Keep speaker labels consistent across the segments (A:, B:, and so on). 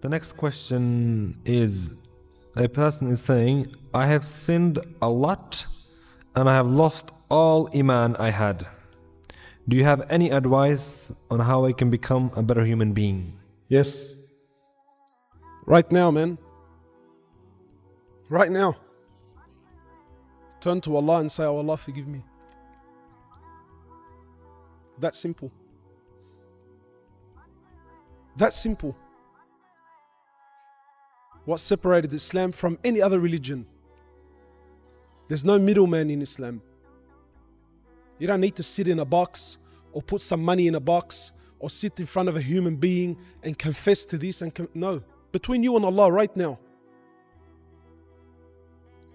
A: The next question is, a person is saying, I have sinned a lot and I have lost all iman I had. Do you have any advice on how I can become a better human being?
B: Yes. Right now, man. Right now. Turn to Allah and say, oh Allah, forgive me. That simple. That simple. What separated Islam from any other religion? There's no middleman in Islam. You don't need to sit in a box or put some money in a box or sit in front of a human being and confess to this and no. Between you and Allah right now.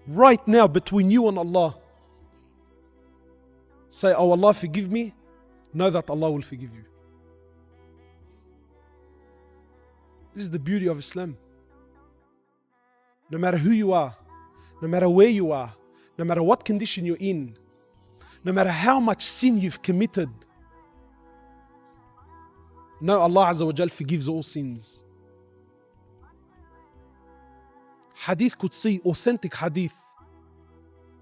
B: Right now, between you and Allah. Say, oh Allah, forgive me. Know that Allah will forgive you. This is the beauty of Islam. No matter who you are, no matter where you are, no matter what condition you're in, no matter how much sin you've committed, no, Allah Azza wa Jal forgives all sins. Hadith Qudsi, authentic hadith.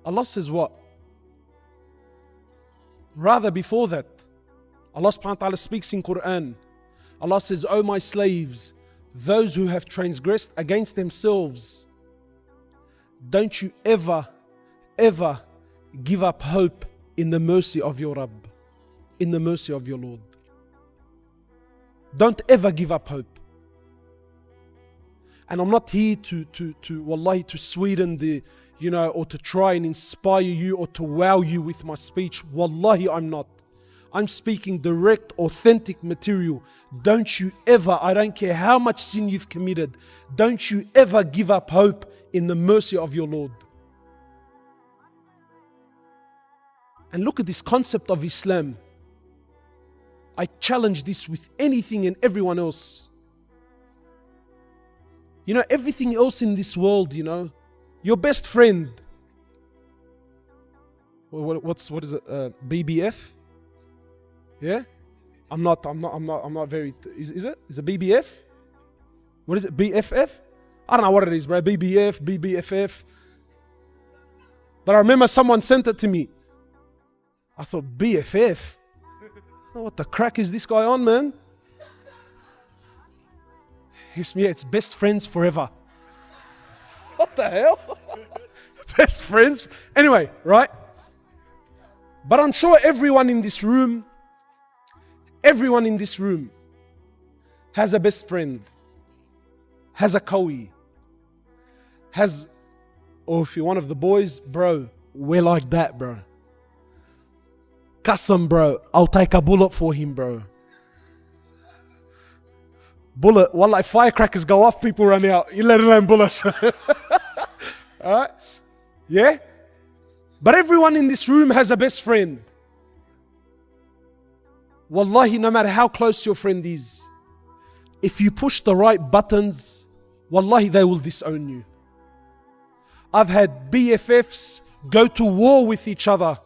B: Allah says what? Rather before that, Allah subhanahu wa ta'ala speaks in Quran. Allah says, O my slaves, those who have transgressed against themselves, don't you ever give up hope in the mercy of your Rabb, in the mercy of your Lord. Don't ever give up hope. And I'm not here wallahi, to sweeten the, or to try and inspire you or to wow you with my speech. Wallahi, I'm not. I'm speaking direct, authentic material. Don't you ever, I don't care how much sin you've committed, don't you ever give up hope in the mercy of your Lord. And look at this concept of Islam. I challenge this with anything and everyone else. Everything else in this world, your best friend. What is it? BBF? Yeah? I'm not very, is it? Is it BBF? What is it? BFF? I don't know what it is, bro. BBF, BBFF. But I remember someone sent it to me. I thought, BFF? Oh, what the crack is this guy on, man? It's best friends forever. What the hell? Best friends? Anyway, right? But I'm sure everyone in this room has a best friend, has a kawi, or if you're one of the boys, bro, we're like that, bro. Qasam, bro, I'll take a bullet for him, bro. Bullet, wallah, if firecrackers go off, people run out. You let alone bullets. Alright? Yeah? But everyone in this room has a best friend. Wallahi, no matter how close your friend is, if you push the right buttons, wallahi, they will disown you. I've had BFFs go to war with each other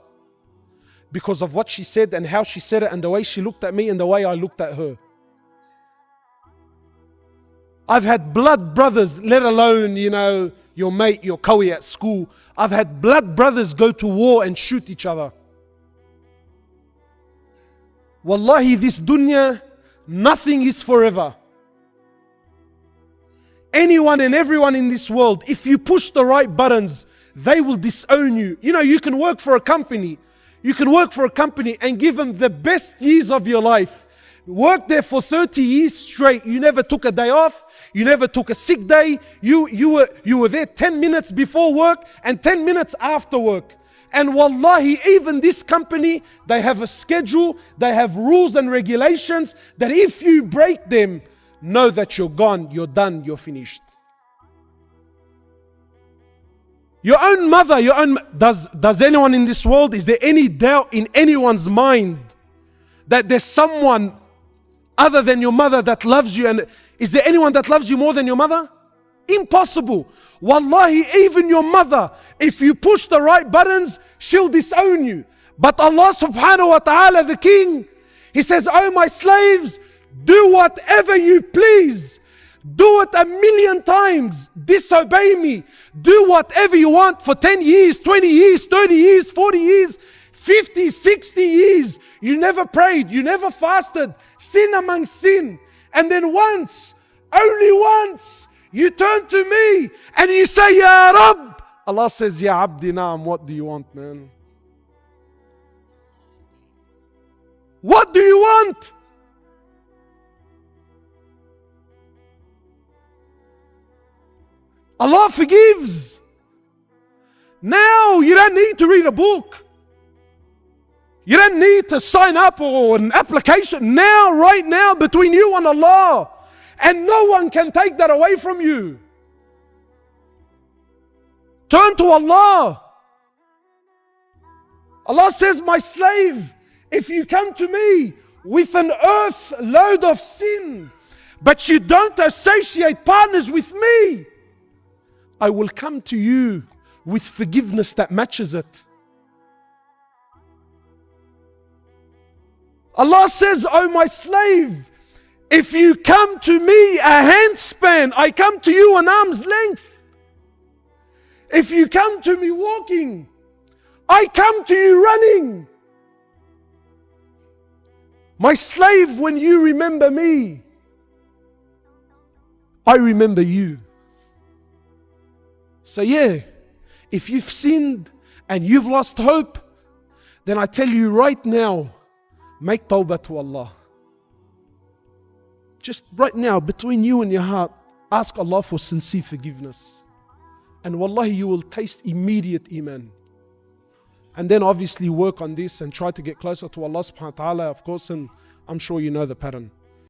B: because of what she said and how she said it and the way she looked at me and the way I looked at her. I've had blood brothers, let alone, your mate, your kawi at school. I've had blood brothers go to war and shoot each other. Wallahi, this dunya, nothing is forever. Anyone and everyone in this world, if you push the right buttons, they will disown you. You can work for a company. You can work for a company and give them the best years of your life. Work there for 30 years straight. You never took a day off. You never took a sick day. You were there 10 minutes before work and 10 minutes after work. And wallahi, even this company, they have a schedule, they have rules and regulations that if you break them, know that you're gone, you're done, you're finished. Your own mother, does anyone in this world, is there any doubt in anyone's mind that there's someone other than your mother that loves you? And is there anyone that loves you more than your mother? Impossible. Wallahi, even your mother, if you push the right buttons, she'll disown you. But Allah subhanahu wa ta'ala, the King, He says, oh my slaves, do whatever you please. Do it 1,000,000 times. Disobey me. Do whatever you want for 10 years, 20 years, 30 years, 40 years, 50, 60 years. You never prayed. You never fasted. Sin among sin. And then once, only once, you turn to me and you say, Ya Rabb. Allah says, Ya Abdi Naam, what do you want, man? What do you want? Allah forgives. Now you don't need to read a book. You don't need to sign up or an application. Now, right now, between you and Allah. And no one can take that away from you. Turn to Allah. Allah says, my slave, if you come to me with an earth load of sin, but you don't associate partners with me, I will come to you with forgiveness that matches it. Allah says, oh my slave, if you come to me a handspan, I come to you an arm's length. If you come to me walking, I come to you running. My slave, when you remember me, I remember you. So yeah, if you've sinned and you've lost hope, then I tell you right now, make tawbah to Allah. Just right now, between you and your heart, ask Allah for sincere forgiveness. And wallahi, you will taste immediate iman. And then obviously work on this and try to get closer to Allah subhanahu wa ta'ala, of course, and I'm sure you know the pattern.